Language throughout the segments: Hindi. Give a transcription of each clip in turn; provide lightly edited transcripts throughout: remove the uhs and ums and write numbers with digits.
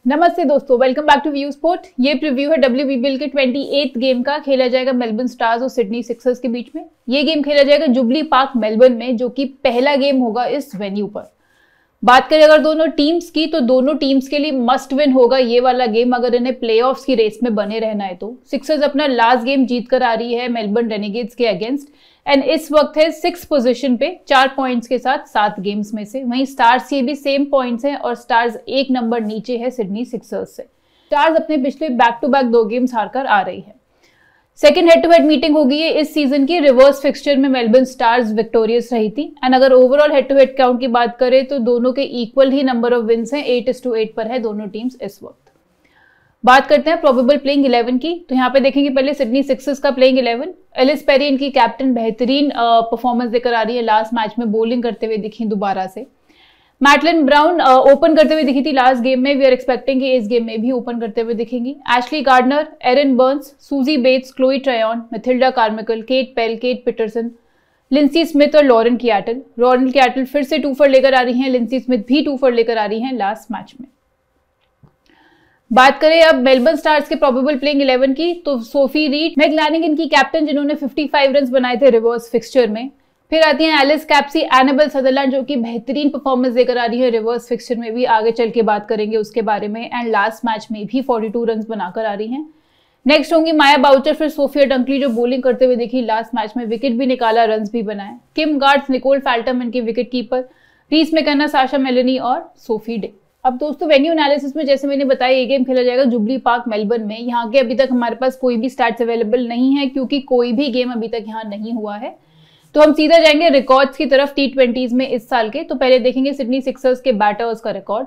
नमस्ते दोस्तों, welcome back to View Sport. ये प्रीव्यू है WBBL के 28th गेम का। खेला जाएगा मेलबर्न स्टार्स और सिडनी सिक्सर्स के बीच में। ये गेम खेला जाएगा जुबली पार्क मेलबर्न में, जो कि पहला गेम होगा इस वेन्यू पर। बात करें अगर दोनों टीम्स की, तो दोनों टीम्स के लिए मस्ट विन होगा ये वाला गेम अगर इन्हें प्लेऑफ्स की रेस में बने रहना है तो। सिक्सर्स अपना लास्ट गेम जीत कर आ रही है मेलबर्न रेनेगेड्स के अगेंस्ट एंड इस वक्त है 6th पोजीशन पे 4 पॉइंट्स के साथ 7 गेम्स में से। वहीं स्टार्स के भी सेम पॉइंट्स हैं और स्टार्स 1 नंबर नीचे है सिडनी सिक्सर्स से। स्टार्स अपने पिछले बैक टू बैक 2 गेम्स हारकर आ रही है। Second head to head meeting होगी है इस सीजन की। रिवर्स फिक्सचर में मेलबर्न स्टार्स विक्टोरियस रही थी एंड अगर overall head to head count की बात करें तो दोनों के इक्वल ही नंबर ऑफ विन्स हैं। 8-8 पर है दोनों टीम्स इस वक्त। बात करते हैं प्रोबेबल प्लेइंग 11 की, तो यहाँ पे देखेंगे पहले सिडनी सिक्सर्स का प्लेइंग 11। एलिस पेरी इनकी कैप्टन बेहतरीन परफॉर्मेंस देकर आ रही है। लास्ट मैच में बॉलिंग करते हुए दिखी दोबारा से। मैटलिन ब्राउन ओपन करते हुए दिखी थी लास्ट गेम में। वी आर एक्सपेक्टिंग कि इस गेम में भी ओपन करते हुए दिखेंगी। Ashleigh Gardner, Erin Burns, Suzie Bates, Chloe Tryon, Mathilda Carmichael, Kate Pell, Kate Peterson, Linsey Smith और लॉरेन कियाटल। लॉरेन कियाटल फिर से 2 फॉर लेकर आ रही हैं। लिंसी स्मिथ भी 2 फॉर लेकर आ रही हैं लास्ट मैच में। बात करें अब मेलबर्न स्टार्स के प्रोबेबल प्लेइंग 11 की, तो सोफी रीड, मैग्लानिगन इनकी कैप्टन जिन्होंने 55 रन बनाए थे रिवर्स फिक्सचर में। फिर आती हैं एलिस कैप्सी, एनाबेल सदरलैंड जो कि बेहतरीन परफॉर्मेंस देकर आ रही है रिवर्स फिक्सचर में भी। आगे चल के बात करेंगे उसके बारे में। एंड लास्ट मैच में भी 42 रन बनाकर आ रही हैं। नेक्स्ट होंगी माया बाउचर, फिर सोफिया डंकली जो बॉलिंग करते हुए दिखी लास्ट मैच में। विकेट भी निकाला, रन भी बनाए। किम गार्ड्स, निकोल फैल्टम इनके विकेट कीपर, रीस मैकन्ना, साशा मेलेनी और सोफी डे। अब दोस्तों वेन्यू एनालिसिस में जैसे मैंने बताया ये गेम खेला जाएगा जुबली पार्क मेलबर्न में। यहाँ के अभी तक हमारे पास कोई भी स्टैट्स अवेलेबल नहीं है क्योंकि कोई भी गेम अभी तक यहाँ नहीं हुआ है। तो हम सीधा जाएंगे रिकॉर्ड्स की तरफ T20s में इस साल के। तो पहले देखेंगे सिडनी सिक्सर्स के बैटर्स का रिकॉर्ड।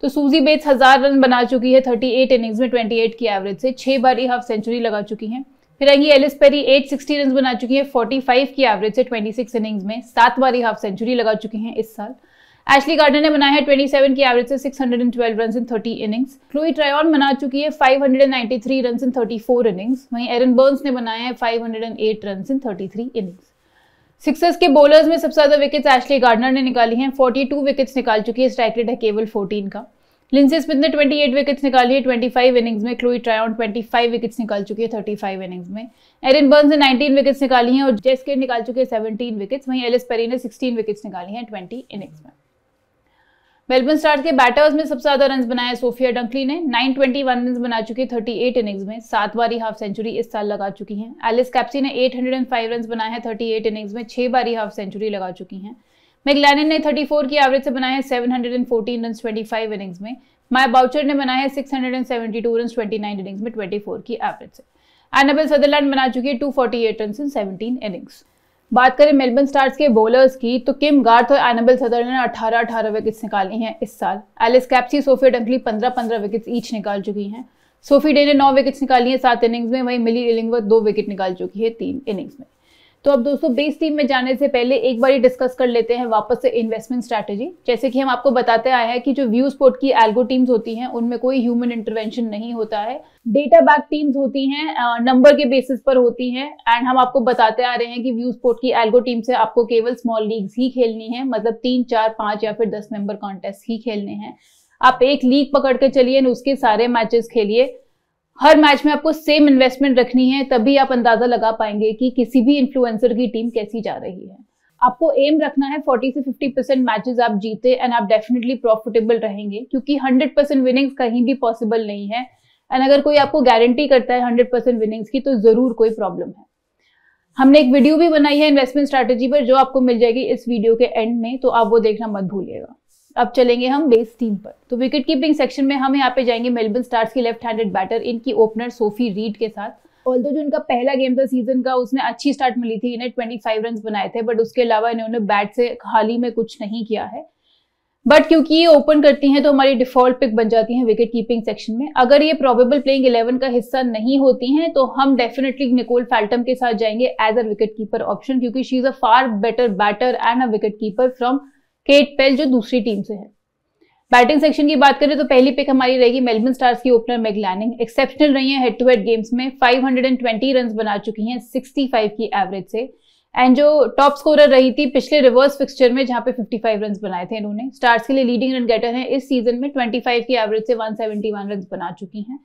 तो सूजी बेट्स 1000 रन बना चुकी है 38 इनिंग्स में 28 की एवरेज से। 6 बारी हाफ सेंचुरी लगा चुकी हैं। फिर आएंगी एलिस पेरी, 860 रन बना चुकी है 45 की एवरेज से 26 इनिंग्स में। 7 बारी हाफ सेंचुरी लगा चुकी हैं इस साल। एशली गार्डनर ने बनाया है 27 की एवरेज से 612 रन इन 30 इनिंग्स। क्लोई ट्रायन बना चुकी है 593 रन इन 34 इनिंग्स। वहीं एरन बर्न्स ने बनाया है 508 रन इन 33 इनिंग्स। सिक्सर्स के बॉलर्स में सबसे ज्यादा विकेट्स एशली गार्डनर ने निकाली हैं। 42 विकेट्स निकाल चुकी है। स्ट्राइक रेट है केवल 14 का। लिंसी स्मिथ ने 28 विकेट्स निकाली है 25 इनिंग्स में। क्लोई ट्रायन 25 विकेट्स निकाल चुकी है 35 इनिंग्स में। एरन बर्न्स ने 19 विकेट्स निकाली हैं और जेस केट निकाल चुके हैं 17 विकेट्स। वहीं एलिस पेरी ने 16 विकेट्स निकाली हैं 20 इनिंग्स में। मेलबर्न स्टार्स के बैटर्स में सबसे ज्यादा रन बनाया सोफिया डंकली ने। 921 रन बना चुकी है 38 इनिंग्स में। 7 बारी हाफ सेंचुरी इस साल लगा चुकी हैं। एलिस कैप्सी ने 805 रन बनाए हैं 38 इनिंग्स में। 6 बारी हाफ सेंचुरी लगा चुकी हैं। मैग्लानिगन ने 34 की एवरेज से बनाए हैं 714 रन 25 इनिंग्स में। माया बाउचर ने बनाए हैं 672 रन 29 इनिंग्स में 24 की एवरेज से। एनाबेल सदरलैंड बना चुकी है 248 रन इन 17 इनिंग्स। बात करें मेलबर्न स्टार्स के बॉलर्स की, तो किम गार्थ और एनाबेल सदरलैंड ने 18 विकेट्स निकाली हैं इस साल। Alice Capsey, Sophia Dunkley 15 wickets each निकाल चुकी हैं। सोफी डे ने 9 विकेट्स निकाली हैं 7 इनिंग्स में। वहीं मिली इलिंगवर्थ 2 विकेट निकाल चुकी है 3 इनिंग्स में। तो अब दोस्तों बेस टीम में जाने से पहले एक बार डिस्कस कर लेते हैं वापस से इन्वेस्टमेंट स्ट्रैटेजी। जैसे कि हम आपको बताते आए हैं कि जो व्यू स्पोर्ट की एल्गो टीम्स होती हैं उनमें कोई ह्यूमन इंटरवेंशन नहीं होता है। डेटा बैक टीम्स होती हैं, नंबर के बेसिस पर होती हैं। एंड हम आपको बताते आ रहे हैं कि व्यू स्पोर्ट की एल्गो टीम से आपको केवल स्मॉल लीग्स ही खेलनी है, मतलब 3, 4, 5 या फिर 10 मेंबर कॉन्टेस्ट ही खेलने हैं। आप एक लीग पकड़ के चलिए और उसके सारे मैचेस खेलिए। हर मैच में आपको सेम इन्वेस्टमेंट रखनी है, तभी आप अंदाजा लगा पाएंगे कि किसी भी इन्फ्लुएंसर की टीम कैसी जा रही है। आपको एम रखना है 40 से 50% मैचेस आप जीते एंड आप डेफिनेटली प्रॉफिटेबल रहेंगे, क्योंकि 100% विनिंग्स कहीं भी पॉसिबल नहीं है। एंड अगर कोई आपको गारंटी करता है 100% विनिंग्स की, तो जरूर कोई प्रॉब्लम है। हमने एक वीडियो भी बनाई है इन्वेस्टमेंट स्ट्रैटेजी पर, जो आपको मिल जाएगी इस वीडियो के एंड में, तो आप वो देखना मत भूलिएगा। अब चलेंगे हम बेस टीम पर। तो विकेट कीपिंग सेक्शन में हम यहाँ पे जाएंगे मेलबर्न स्टार्स की लेफ्ट हैंडेड बैटर, इनकी ओपनर सोफी रीड के साथ। ऑल्दो जो इनका पहला गेम था सीजन का, उसने अच्छी स्टार्ट मिली थी, इन्हें 25 रन बनाए थे, बट उसके अलावा इन्होंने बैट से हाल ही में कुछ नहीं किया है। बट क्योंकि ये ओपन करती हैं तो हमारी डिफॉल्ट पिक बन जाती है विकेट कीपिंग सेक्शन में। अगर ये प्रोबेबल प्लेइंग 11 का हिस्सा नहीं होती हैं तो हम डेफिनेटली निकोल फैल्टम के साथ जाएंगे as a wicket keeper option, क्योंकि she is a far better batter and a wicket keeper from Kate Pell जो दूसरी टीम से है। बैटिंग सेक्शन की बात करें तो पहली पिक हमारी रहेगी मेलबर्न स्टार्स की ओपनर मैग्लानिगन। एक्सेप्शनल रही है हेड टू हेड गेम्स में। 520 रन बना चुकी हैं 65 की एवरेज से। एंड जो टॉप स्कोरर रही थी पिछले रिवर्स फिक्सचर में, जहां पे 55 रन बनाए थे इन्होंने। स्टार्स के लिए लीडिंग रन गेटर हैं इस सीजन में, 25 की एवरेज से 171 रन बना चुकी हैं।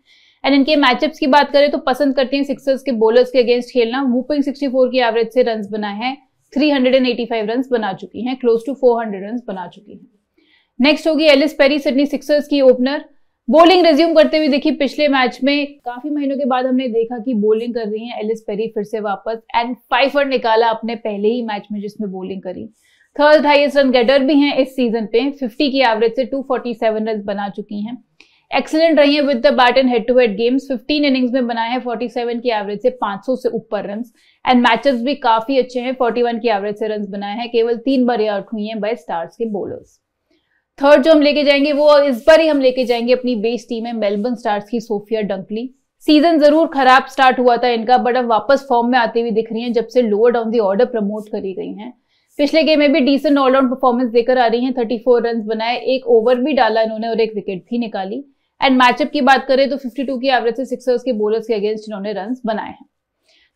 एंड इनके मैचअप्स की बात करें तो पसंद करती हैं सिक्सर्स के बॉलर्स के अगेंस्ट खेलना। वूपिंग 64 की एवरेज से रन बनाए हैं, 385 रन बना चुकी हैं, क्लोज टू 400 रन बना चुकी हैं। नेक्स्ट होगी एलिस पेरी, सिडनी सिक्सर्स की ओपनर। बॉलिंग रिज्यूम करते हुए देखी पिछले मैच में, काफी महीनों के बाद हमने देखा कि बॉलिंग कर रही हैं एलिस पेरी फिर से वापस, एंड 5 रन निकाला अपने पहले ही मैच में जिसमें बॉलिंग करी। थर्ड हाईएस्ट रन गेटर भी हैं इस सीजन पे, 50 की एवरेज से 247 रन बना चुकी हैं। एक्सीलेंट रही है with the bat and head to head games, 15 innings में बनाए हैं 47 की एवरेज से 500 से ऊपर रन, एंड मैचेस भी काफी अच्छे हैं, 41 की एवरेज से रन बनाए हैं। केवल 3 बार आउट हुई हैं बाय स्टार्स के बॉलर्स। थर्ड जो हम लेके जाएंगे वो इस बार ही हम लेके जाएंगे अपनी बेस टीम है मेलबर्न स्टार्स की सोफिया डंकली। सीजन जरूर खराब स्टार्ट हुआ था इनका, बट अब वापस फॉर्म में आती हुई दिख रही हैं जब से lower down the order promote करी गई हैं। पिछले गेम में भी डिसेंट ऑलराउंड परफॉर्मेंस देकर आ रही हैं, 34 रन बनाए, एक ओवर भी डाला इन्होंने और एक विकेट भी निकाली। एंड मैचअप की बात करें तो 52 की एवरेज से सिक्सर्स के बॉलर्स के अगेंस्ट इन्होंने रन बनाए हैं।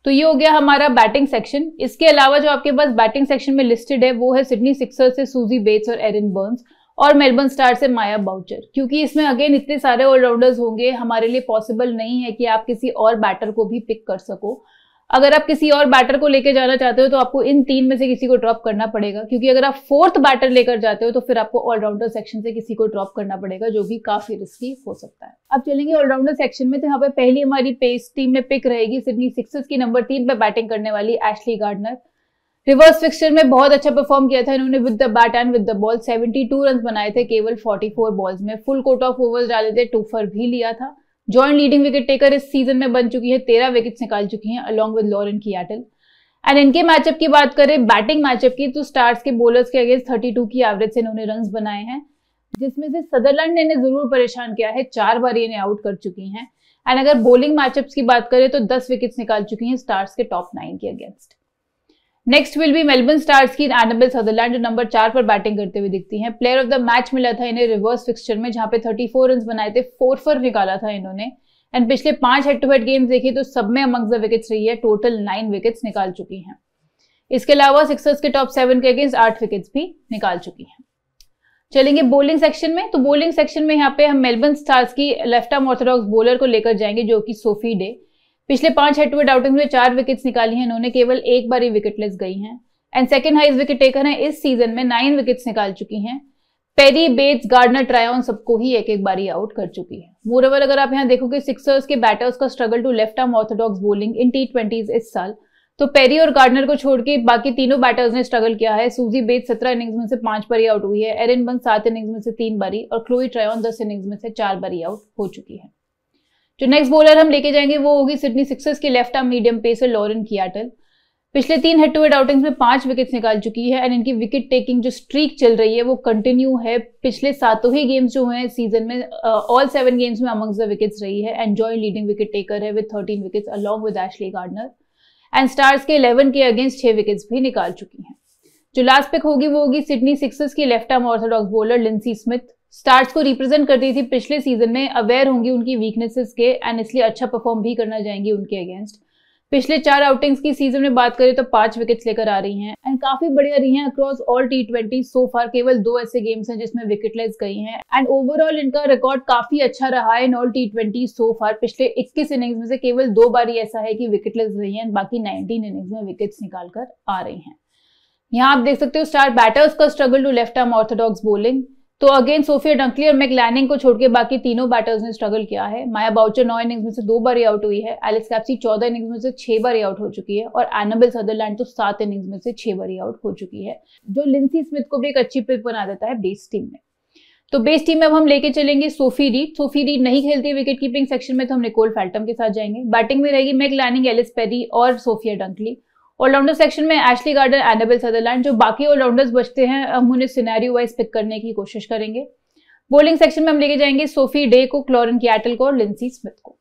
तो ये हो गया हमारा बैटिंग सेक्शन। इसके अलावा जो आपके पास बैटिंग सेक्शन में लिस्टेड है वो है सिडनी सिक्सर्स से सूजी बेट्स और एरिन बर्न्स, और मेलबर्न स्टार से माया बाउचर। क्योंकि इसमें अगेन इतने सारे ऑलराउंडर्स होंगे, हमारे लिए पॉसिबल नहीं है कि आप किसी और बैटर को भी पिक कर सको। अगर आप किसी और बैटर को लेकर जाना चाहते हो तो आपको इन 3 में से किसी को ड्रॉप करना पड़ेगा, क्योंकि अगर आप 4th बैटर लेकर जाते हो तो फिर आपको ऑलराउंडर सेक्शन से किसी को ड्रॉप करना पड़ेगा, जो भी काफी रिस्की हो सकता है। अब चलेंगे ऑलराउंडर सेक्शन में। तो यहाँ पे पहली हमारी पेस टीम में पिक रहेगी सिडनी सिक्सर्स की नंबर 3 पे बैटिंग करने वाली एशली गार्डनर। रिवर्स फिक्सचर में बहुत अच्छा परफॉर्म किया था इन्होंने with the bat and with the ball, 72 run बनाए थे केवल 44 बॉल्स में, फुल कोट ऑफ ओवर्स डाले थे, 2 फॉर भी लिया था। जॉइंट लीडिंग विकेट टेकर इस सीजन में बन चुकी है, 13 विकेट्स निकाल चुकी हैं अलॉन्ग विद लॉरेन कियाटल। एंड इनके मैचअप की बात करें, बैटिंग मैचअप की, तो स्टार्स के बॉलर्स के अगेंस्ट 32 की एवरेज से इन्होंने रन बनाए हैं, जिसमें से सदरलैंड ने इन्हें जरूर परेशान किया है, 4 बार इन्हें आउट कर चुकी हैं। एंड अगर बॉलिंग मैचअप्स की बात करें तो 10 विकेट्स निकाल चुकी हैं स्टार्स के टॉप 9 के against. Next will be Melbourne Stars की एनाबेल सदरलैंड, जो नंबर 4 पर बैटिंग करते हुए दिखती हैं। प्लेयर ऑफ द मैच मिला था इन्हें रिवर्स फिक्सचर में, जहां पे 34 रन बनाए थे, 4 फॉर निकाला था इन्होंने। एंड पिछले 5 हेड टू हेड गेम्स देखे तो सब में अमंग द विकेट्स रही है, टोटल 9 विकेट्स निकाल चुकी हैं। इसके अलावा सिक्सर्स के टॉप 7 के अगेंस्ट 8 विकेट्स भी निकाल चुकी हैं। चलेंगे बॉलिंग सेक्शन में। तो बॉलिंग सेक्शन में यहाँ पे हम मेलबर्न स्टार्स की लेफ्ट आर्म ऑर्थोडॉक्स बॉलर को लेकर जाएंगे, जो कि सोफी डे। पिछले 5 हेड टू हेड आउटिंग्स में 4 विकेट्स निकाली हैं इन्होंने, केवल एक बार ही विकेटलेस गई हैं। And second highest wicket taker है इस सीजन में, 9 विकेट्स निकाल चुकी हैं। पेरी, बेट्स, गार्डनर, ट्रायन सबको ही एक बारी आउट कर चुकी है। मोरओवर अगर आप यहाँ देखोगे सिक्सर्स के बैटर्स का struggle to left arm orthodox bowling in T20s इस साल, तो पेरी और गार्डनर को छोड़ के बाकी तीनों बैटर्स ने स्ट्रगल किया है। सूजी बेट्स 17 इनिंग्स में से 5 बारी आउट हुई है, एरिन बर्न्स 7 इनिंग्स में से 3 बारी, और क्लोई ट्रायन 10 इनिंग्स में से 4 बारी आउट हो चुकी है। जो नेक्स्ट बॉलर हम लेके जाएंगे वो होगी सिडनी सिक्सर्स की left arm medium pacer Lauren Cheatle. पिछले 3 हेड टू हेड आउटिंग्स में 5 विकेट्स निकाल चुकी है, एंड इनकी विकेट टेकिंग जो स्ट्रीक चल रही है वो कंटिन्यू है। पिछले 7 ही गेम्स जो हैं सीजन में, ऑल 7 गेम्स में अमंग्स द विकेट्स रही है, and joint leading wicket taker है with 13 wickets along with Ashleigh Gardner. And Stars के 11 के अगेंस्ट 6 विकेट्स भी निकाल चुकी हैं। जो लास्ट पिक होगी वो होगी सिडनी सिक्सर्स की left arm Orthodox bowler Linsey Smith. Stars को रिप्रेजेंट करती थी पिछले सीजन में, अवेयर होंगी उनकी वीकनेसेस के, एंड इसलिए अच्छा परफॉर्म भी करना चाहेंगी उनके अगेंस्ट। पिछले 4 आउटिंग्स की सीजन में बात करें तो 5 विकेट्स लेकर आ रही हैं, एंड काफी बढ़िया रही हैं अक्रॉस ऑल T20 सो फार। केवल 2 ऐसे गेम्स हैं जिसमें विकेटलेस गई हैं, एंड ओवरऑल इनका रिकॉर्ड काफी अच्छा रहा है इन ऑल T20 सो फार। पिछले 21 इनिंग्स में से केवल 2 बार ही ऐसा है कि विकेटलेस रही हैं, बाकी 19 इनिंग्स में विकेट्स निकाल कर आ रही हैं। यहाँ आप देख सकते हो स्टार बैटर्स का struggle to left arm orthodox bowling. तो अगेन सोफिया डंकली और मैकलैनिंग को छोड़ के बाकी तीनों बैटर्स ने स्ट्रगल किया है। माया बाउचर 9 इनिंग्स में से 2 बार आउट हुई है, एलिस कैप्सी 14 इनिंग्स में से 6 बार आउट हो चुकी है, और एनाबेल सदरलैंड तो 7 इनिंग्स में से 6 बार आउट हो चुकी है, जो लिंसी स्मिथ को भी एक अच्छी पिक बना देता है बेस टीम में। तो बेस टीम में अब हम लेके चलेंगे सोफी रीड। सोफी रीड नहीं खेलती है विकेट कीपिंग सेक्शन में, तो हम निकोल फैल्टम के साथ जाएंगे। बैटिंग में रहेगी मैकलैनिंग, एलिस पेरी और सोफिया डंकली। ऑलराउंडर सेक्शन में एशली गार्डनर, एनाबेल सदरलैंड। जो बाकी ऑलराउंडर्स बचते हैं हम उन्हें सिनेरियो वाइज पिक करने की कोशिश करेंगे। बॉलिंग सेक्शन में हम लेके जाएंगे सोफी डे को, लॉरेन कियाटल को और लिंसी स्मिथ को।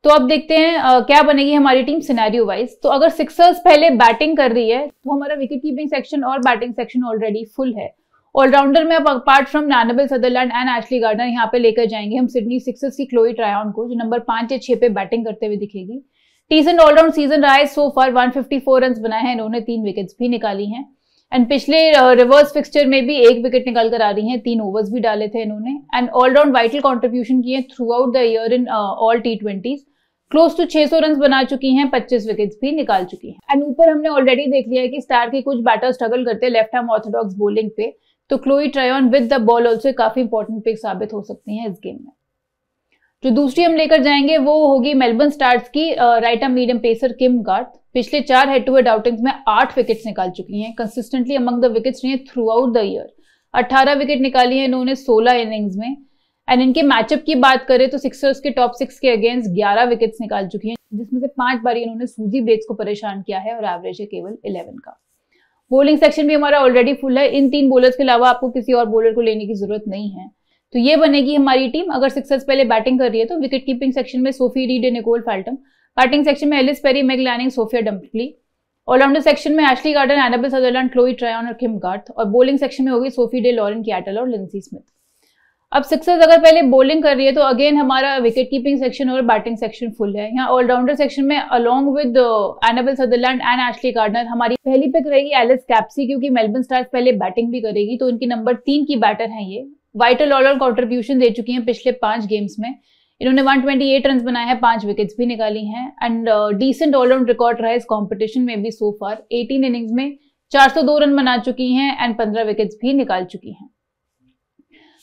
तो अब देखते हैं क्या बनेगी हमारी टीम सिनेरियो वाइज। तो अगर सिक्सर्स पहले बैटिंग कर रही है तो हमारा विकेट कीपिंग सेक्शन और बैटिंग सेक्शन ऑलरेडी फुल है। ऑलराउंडर में अब apart from Annabel Sutherland and Ashleigh Gardner यहाँ पे लेकर जाएंगे हम सिडनी सिक्सर्स की क्लोई ट्रायन को, जो नंबर 5 या 6 पे बैटिंग करते हुए दिखेगी। डिसेंट ऑलराउंड सीजन रहा है सो फार, 154 रन बनाए हैं इन्होंने, 3 विकेट्स भी निकाली हैं। एंड पिछले रिवर्स फिक्सचर में भी 1 विकेट निकाल कर आ रही हैं, 3 ओवर्स भी डाले थे इन्होंने। एंड ऑलराउंड वाइटल कंट्रीब्यूशन किए throughout the year in all T20s। Close to 600 run बना चुकी हैं, 25 विकेट्स भी निकाल चुकी हैं। एंड ऊपर हमने ऑलरेडी देख लिया है कि स्टार के कुछ बैटर स्ट्रगल करते हैं लेफ्ट आर्म ऑर्थोडॉक्स बॉलिंग पे, तो Chloe Tryon with the ball also काफी इंपॉर्टेंट पिक साबित हो सकती हैं इस गेम में। जो दूसरी हम लेकर जाएंगे वो होगी मेलबर्न स्टार्स की right arm medium pacer Kim Garth. पिछले 4 हेड टू हेड आउटिंग्स में 8 विकेट्स निकाल चुकी हैं, कंसिस्टेंटली अमंग द विकेट्स रही है through out the year. 18 wicket निकाली है इन्होंने 16 इनिंग्स में। एंड इनके मैचअप की बात करें तो सिक्सर्स के टॉप 6 के अगेंस्ट 11 विकेट्स निकाल चुकी हैं, जिसमें से 5 बार इन्होंने सूजी बेट्स को परेशान किया है और एवरेज है केवल 11 का। बॉलिंग सेक्शन भी हमारा ऑलरेडी फुल है, इन 3 बॉलर्स के अलावा आपको किसी और बॉलर को लेने की जरूरत नहीं है। तो ये बनेगी हमारी टीम। अगर सिक्सर्स पहले बैटिंग कर रही है तो विकेट कीपिंग सेक्शन में Sophie Reid, Nicole Faltum. Batting section में Ellyse Perry, Meg Lanning, Sophia Dunkley. Allrounder section में Ashleigh Gardner, Annabel Sutherland, Chloe Tryon और किम गार्थ। और बॉलिंग सेक्शन में होगी सोफी डे, लॉरेन कैटल और लिंसी स्मिथ। अब सिक्सर्स अगर पहले बॉलिंग कर रही है तो अगेन हमारा विकेट कीपिंग सेक्शन और बैटिंग सेक्शन फुल है। यहाँ ऑलराउंडर सेक्शन में along with Annabelle Sutherland and Ashleigh Gardner हमारी पहली पिक रहेगी एलिस कैप्सी, क्योंकि मेलबर्न स्टार्स पहले बैटिंग भी करेगी, तो इनकी नंबर 3 की बैटर है ये। वाइटल ऑलराउंड कंट्रीब्यूशन दे चुकी हैं पिछले 5 गेम्स में, इन्होंने 128 रन बनाए हैं, 5 विकेट्स भी निकाली हैं। एंड डिसेंट ऑलराउंड रिकॉर्ड रहा है इस कंपटीशन में भी सो फार। 18 इनिंग्स में 402 रन बना चुकी हैं एंड 15 विकेट्स भी निकाल चुकी हैं।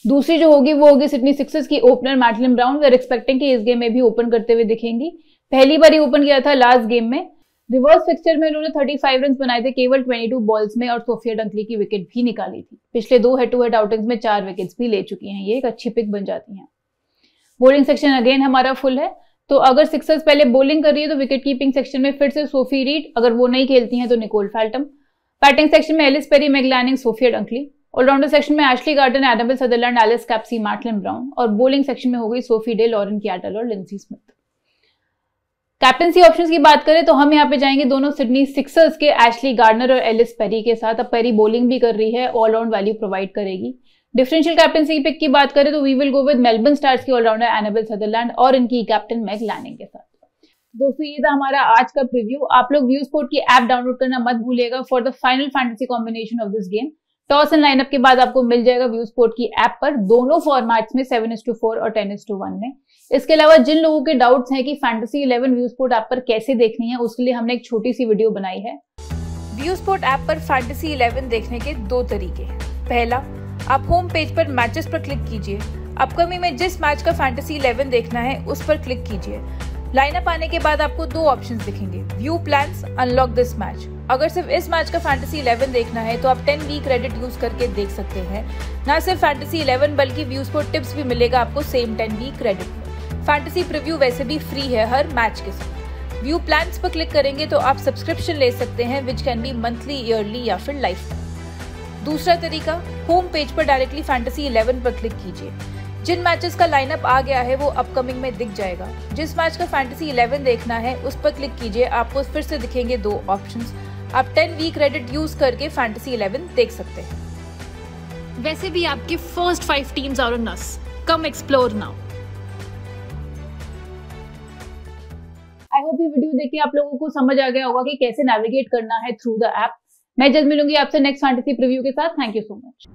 दूसरी जो होगी वो होगी सिडनी सिक्सर्स की opener Madeline Brown. We are expecting कि इस गेम में भी ओपन करते हुए दिखेंगी। पहली बार ही ओपन किया था लास्ट गेम में। रिवर्स फिक्सचर में इन्होंने 35 रन बनाए थे केवल 22 बॉल्स में और सोफिया डंकली की विकेट भी निकाली थी। पिछले 2 हेड टू हेड आउटिंग्स में 4 विकेट्स भी ले चुकी हैं, ये एक अच्छी पिक बन जाती हैं। बॉलिंग सेक्शन अगेन हमारा फुल है, तो अगर सिक्सर्स पहले बॉलिंग कर रही है तो विकेट कीपिंग सेक्शन में फिर से सोफी रीड, अगर वो नहीं खेलती हैं तो निकोल फैल्टम। बैटिंग सेक्शन में Ellyse Perry, Meg Lanning, Sophia Dunkley. Allrounder section में Ashleigh Gardner, Annabel Sutherland, Alice Capsey, Madeline Brown. और बॉलिंग सेक्शन में हो गई सोफी डे, लॉरेन कैटल और लिंसी स्मिथ। कैप्टनसी ऑप्शंस की बात करें तो हम यहाँ पे जाएंगे दोनों सिडनी सिक्सर्स के एशली गार्डनर और एलिस पेरी के साथ। अब पेरी बॉलिंग भी कर रही है, ऑलराउंड वैल्यू प्रोवाइड करेगी। डिफरेंशियल कैप्टनसी पिक की बात करें तो we will go with Melbourne Stars की ऑलराउंडर एनाबेल सदरलैंड और इनकी कैप्टन मेग लैनिंग के साथ। दोस्तों ये था हमारा आज का प्रीव्यू। आप लोग व्यू स्पोर्ट की ऐप डाउनलोड करना मत भूलिएगा for the final fantasy combination of this game. Toss and lineup के बाद आपको मिल जाएगा व्यू स्पोर्ट की ऐप पर दोनों फॉर्मेट्स में 7:4 और 10:1 में। इसके अलावा जिन लोगों के डाउट्स हैं कि फैंटेसी 11 व्यू स्पोर्ट ऐप पर कैसे देखनी है, उसके लिए हमने एक छोटी सी वीडियो बनाई है। व्यू स्पोर्ट ऐप पर फैंटेसी 11 देखने के 2 तरीके हैं। पहला, आप होम पेज पर मैचेस पर क्लिक कीजिए। अपकमिंग में जिस मैच का फैंटेसी 11 देखना है उस पर क्लिक कीजिए। लाइनअप आने के बाद आपको 2 ऑप्शंस दिखेंगे, view plans, unlock this match. अगर सिर्फ इस मैच का फैंटेसी 11 देखना है तो आप 10 वीक क्रेडिट यूज करके देख सकते हैं। न सिर्फ फैंटेसी 11 बल्कि व्यू स्पोर्ट टिप्स भी मिलेगा आपको सेम 10 वीक क्रेडिट में। फैंटेसी प्रीव्यू वैसे भी फ्री है हर मैच के साथ। व्यू प्लान्स पर क्लिक करेंगे तो आप सब्सक्रिप्शन ले सकते हैं which can be monthly, yearly या फिर लाइफ टाइम। दूसरा तरीका, होम पेज पर डायरेक्टली फैंटेसी 11 पर क्लिक कीजिए। जिन मैचेस का लाइनअप आ गया है वो अपकमिंग में दिख जाएगा। जिस मैच का फैंटेसी 11 देखना है उस पर क्लिक कीजिए, आपको फिर से दिखेंगे 2 ऑप्शंस। आप 10 वीक क्रेडिट यूज करके फैंटेसी 11 देख सकते हैं। वैसे भी आपके first 5 teams are on us, come explore now. I hope ये वीडियो देख के आप लोगों को समझ आ गया होगा कि कैसे नेविगेट करना है थ्रू द ऐप। मैं जल्द मिलूंगी आपसे नेक्स्ट फैंटेसी प्रीव्यू के साथ। Thank you so much.